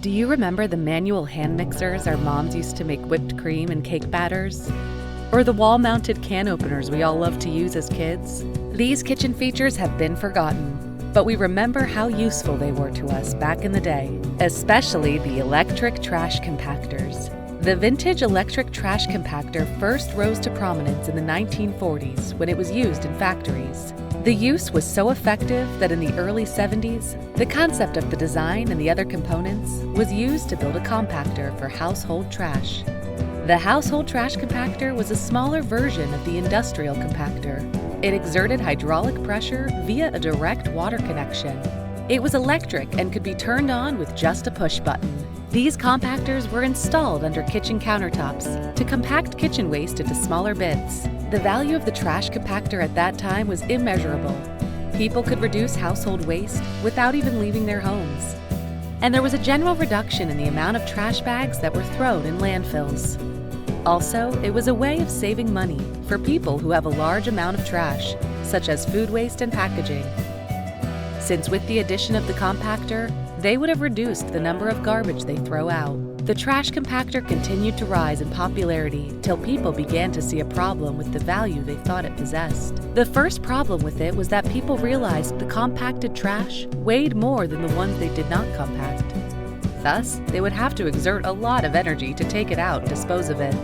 Do you remember the manual hand mixers our moms used to make whipped cream and cake batters? Or the wall-mounted can openers we all loved to use as kids? These kitchen features have been forgotten, but we remember how useful they were to us back in the day, especially the electric trash compactors. The vintage electric trash compactor first rose to prominence in the 1940s when it was used in factories. The use was so effective that in the early 70s, the concept of the design and the other components was used to build a compactor for household trash. The household trash compactor was a smaller version of the industrial compactor. It exerted hydraulic pressure via a direct water connection. It was electric and could be turned on with just a push button. These compactors were installed under kitchen countertops to compact kitchen waste into smaller bits. The value of the trash compactor at that time was immeasurable. People could reduce household waste without even leaving their homes. And there was a general reduction in the amount of trash bags that were thrown in landfills. Also, it was a way of saving money for people who have a large amount of trash, such as food waste and packaging. Since with the addition of the compactor, they would have reduced the number of garbage they throw out. The trash compactor continued to rise in popularity till people began to see a problem with the value they thought it possessed. The first problem with it was that people realized the compacted trash weighed more than the ones they did not compact. Thus, they would have to exert a lot of energy to take it out and dispose of it.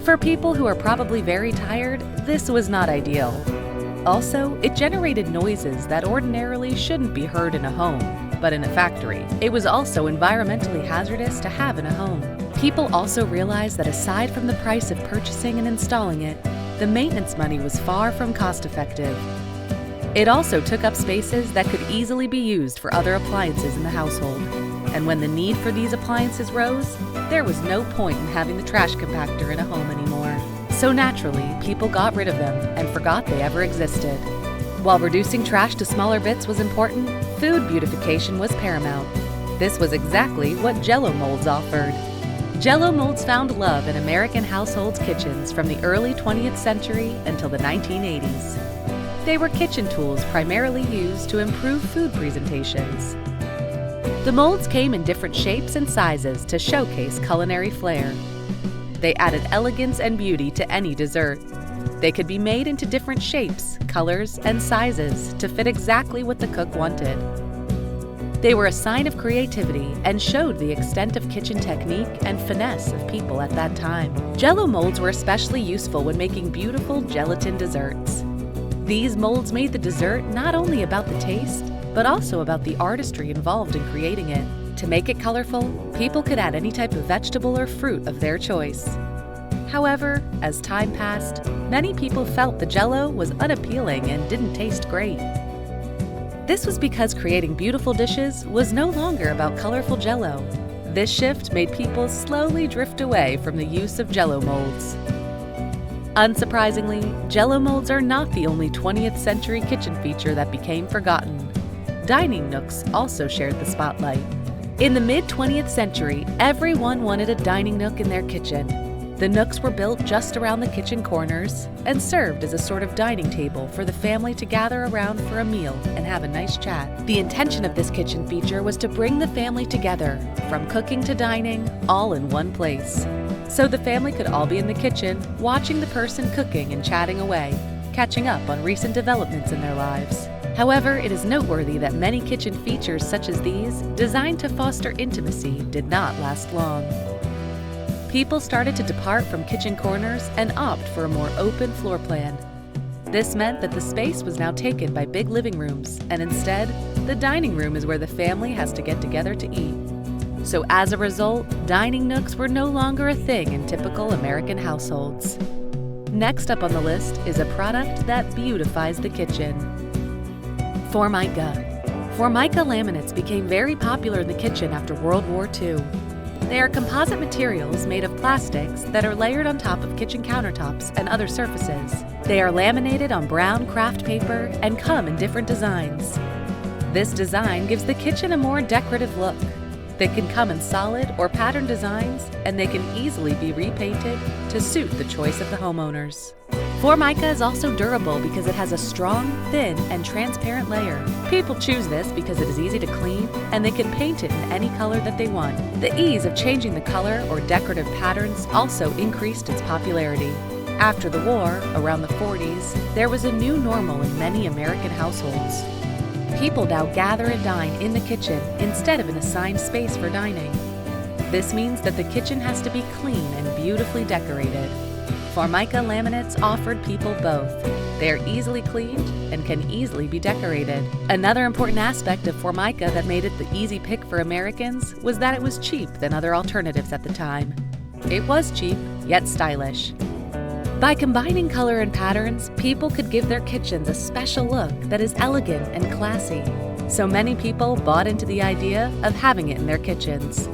For people who are probably very tired, this was not ideal. Also, it generated noises that ordinarily shouldn't be heard in a home, but in a factory. It was also environmentally hazardous to have in a home. People also realized that aside from the price of purchasing and installing it, the maintenance money was far from cost-effective. It also took up spaces that could easily be used for other appliances in the household. And when the need for these appliances rose, there was no point in having the trash compactor in a home anymore. So naturally, people got rid of them and forgot they ever existed. While reducing trash to smaller bits was important, food beautification was paramount. This was exactly what Jell-O molds offered. Jell-O molds found love in American households' kitchens from the early 20th century until the 1980s. They were kitchen tools primarily used to improve food presentations. The molds came in different shapes and sizes to showcase culinary flair. They added elegance and beauty to any dessert. They could be made into different shapes, colors, and sizes to fit exactly what the cook wanted. They were a sign of creativity and showed the extent of kitchen technique and finesse of people at that time. Jell-O molds were especially useful when making beautiful gelatin desserts. These molds made the dessert not only about the taste, but also about the artistry involved in creating it. To make it colorful, people could add any type of vegetable or fruit of their choice. However, as time passed, many people felt the Jell-O was unappealing and didn't taste great. This was because creating beautiful dishes was no longer about colorful Jell-O. This shift made people slowly drift away from the use of Jell-O molds. Unsurprisingly, Jell-O molds are not the only 20th century kitchen feature that became forgotten. Dining nooks also shared the spotlight. In the mid-20th century, everyone wanted a dining nook in their kitchen. The nooks were built just around the kitchen corners and served as a sort of dining table for the family to gather around for a meal and have a nice chat. The intention of this kitchen feature was to bring the family together, from cooking to dining, all in one place. So the family could all be in the kitchen, watching the person cooking and chatting away, catching up on recent developments in their lives. However, it is noteworthy that many kitchen features such as these, designed to foster intimacy, did not last long. People started to depart from kitchen corners and opt for a more open floor plan. This meant that the space was now taken by big living rooms, and instead, the dining room is where the family has to get together to eat. So as a result, dining nooks were no longer a thing in typical American households. Next up on the list is a product that beautifies the kitchen. Formica. Formica laminates became very popular in the kitchen after World War II. They are composite materials made of plastics that are layered on top of kitchen countertops and other surfaces. They are laminated on brown craft paper and come in different designs. This design gives the kitchen a more decorative look. They can come in solid or pattern designs, and they can easily be repainted to suit the choice of the homeowners. Formica is also durable because it has a strong, thin, and transparent layer. People choose this because it is easy to clean and they can paint it in any color that they want. The ease of changing the color or decorative patterns also increased its popularity. After the war, around the 40s, there was a new normal in many American households. People now gather and dine in the kitchen instead of an assigned space for dining. This means that the kitchen has to be clean and beautifully decorated. Formica laminates offered people both. They are easily cleaned and can easily be decorated. Another important aspect of Formica that made it the easy pick for Americans was that it was cheap than other alternatives at the time. It was cheap, yet stylish. By combining color and patterns, people could give their kitchens a special look that is elegant and classy. So many people bought into the idea of having it in their kitchens.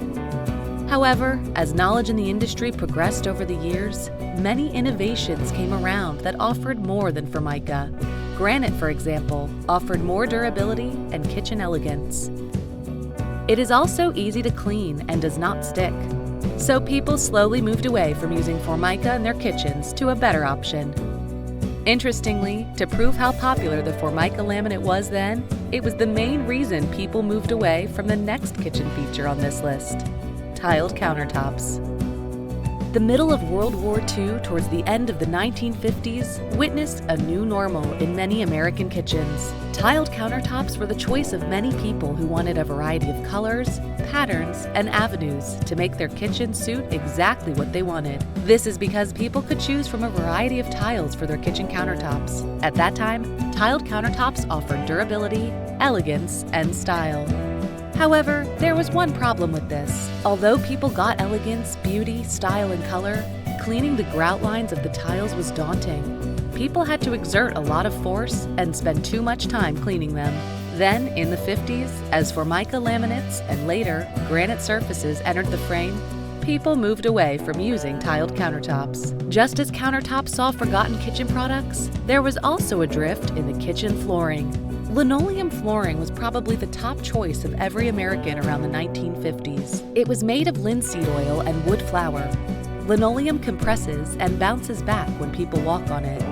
However, as knowledge in the industry progressed over the years, many innovations came around that offered more than Formica. Granite, for example, offered more durability and kitchen elegance. It is also easy to clean and does not stick. So people slowly moved away from using Formica in their kitchens to a better option. Interestingly, to prove how popular the Formica laminate was then, it was the main reason people moved away from the next kitchen feature on this list: tiled countertops. The middle of World War II towards the end of the 1950s witnessed a new normal in many American kitchens. Tiled countertops were the choice of many people who wanted a variety of colors, patterns, and avenues to make their kitchen suit exactly what they wanted. This is because people could choose from a variety of tiles for their kitchen countertops. At that time, tiled countertops offered durability, elegance, and style. However, there was one problem with this. Although people got elegance, beauty, style, and color, cleaning the grout lines of the tiles was daunting. People had to exert a lot of force and spend too much time cleaning them. Then, in the 50s, as Formica laminates and later granite surfaces entered the frame, people moved away from using tiled countertops. Just as countertops saw forgotten kitchen products, there was also a drift in the kitchen flooring. Linoleum flooring was probably the top choice of every American around the 1950s. It was made of linseed oil and wood flour. Linoleum compresses and bounces back when people walk on it.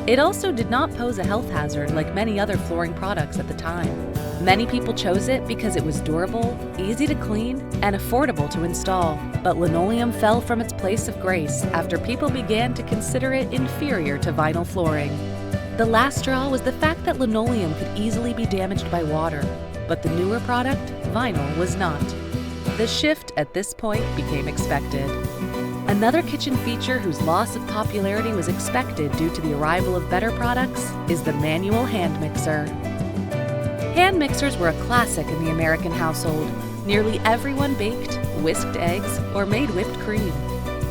It also did not pose a health hazard like many other flooring products at the time. Many people chose it because it was durable, easy to clean, and affordable to install. But linoleum fell from its place of grace after people began to consider it inferior to vinyl flooring. The last straw was the fact that linoleum could easily be damaged by water, but the newer product, vinyl, was not. The shift at this point became expected. Another kitchen feature whose loss of popularity was expected due to the arrival of better products is the manual hand mixer. Hand mixers were a classic in the American household. Nearly everyone baked, whisked eggs, or made whipped cream.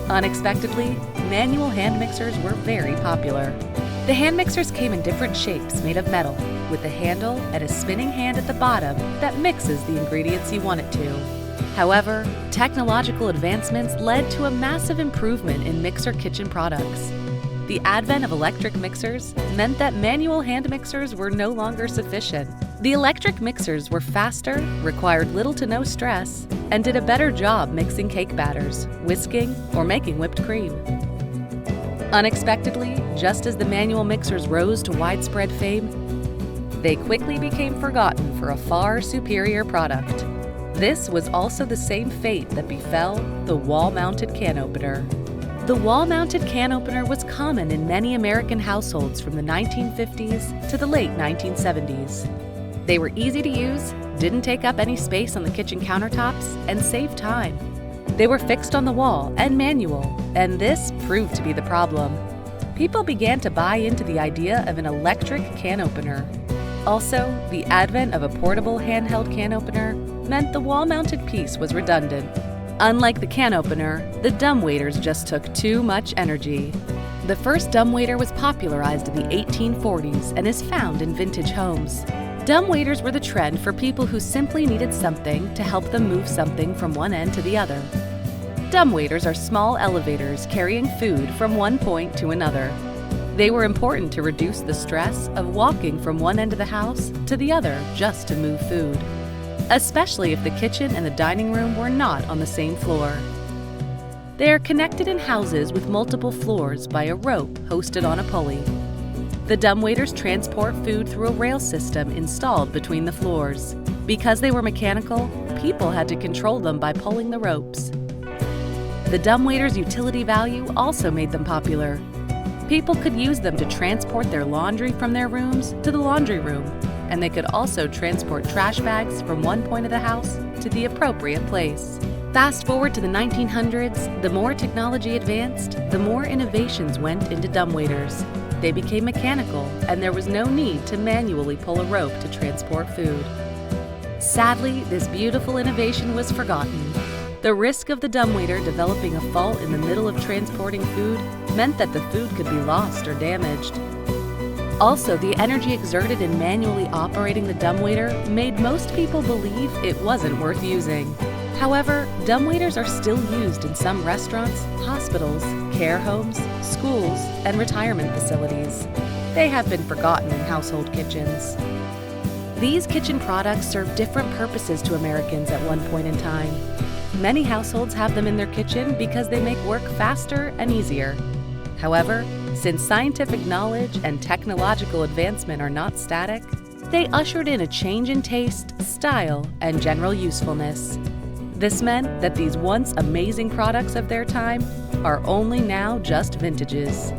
Unexpectedly, manual hand mixers were very popular. The hand mixers came in different shapes made of metal, with a handle and a spinning hand at the bottom that mixes the ingredients you want it to. However, technological advancements led to a massive improvement in mixer kitchen products. The advent of electric mixers meant that manual hand mixers were no longer sufficient. The electric mixers were faster, required little to no stress, and did a better job mixing cake batters, whisking, or making whipped cream. Unexpectedly, just as the manual mixers rose to widespread fame, they quickly became forgotten for a far superior product. This was also the same fate that befell the wall-mounted can opener. The wall-mounted can opener was common in many American households from the 1950s to the late 1970s. They were easy to use, didn't take up any space on the kitchen countertops, and saved time. They were fixed on the wall and manual, and this proved to be the problem. People began to buy into the idea of an electric can opener. Also, the advent of a portable handheld can opener meant the wall-mounted piece was redundant. Unlike the can opener, the Dumbwaiters just took too much energy. The first dumbwaiter was popularized in the 1840s and is found in vintage homes. Dumbwaiters were the trend for people who simply needed something to help them move something from one end to the other. Dumbwaiters are small elevators carrying food from one point to another. They were important to reduce the stress of walking from one end of the house to the other just to move food, especially if the kitchen and the dining room were not on the same floor. They are connected in houses with multiple floors by a rope hosted on a pulley. The dumbwaiters transport food through a rail system installed between the floors. Because they were mechanical, people had to control them by pulling the ropes. The dumbwaiters' utility value also made them popular. People could use them to transport their laundry from their rooms to the laundry room, and they could also transport trash bags from one point of the house to the appropriate place. Fast forward to the 1900s, the more technology advanced, the more innovations went into dumbwaiters. They became mechanical, and there was no need to manually pull a rope to transport food. Sadly, this beautiful innovation was forgotten. The risk of the dumbwaiter developing a fault in the middle of transporting food meant that the food could be lost or damaged. Also, the energy exerted in manually operating the dumbwaiter made most people believe it wasn't worth using. However, dumbwaiters are still used in some restaurants, hospitals, care homes, schools, and retirement facilities. They have been forgotten in household kitchens. These kitchen products serve different purposes to Americans at one point in time. Many households have them in their kitchen because they make work faster and easier. However, since scientific knowledge and technological advancement are not static, they ushered in a change in taste, style, and general usefulness. This meant that these once amazing products of their time are only now just vintages.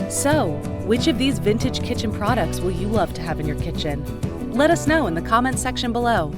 So, which of these vintage kitchen products will you love to have in your kitchen? Let us know in the comments section below.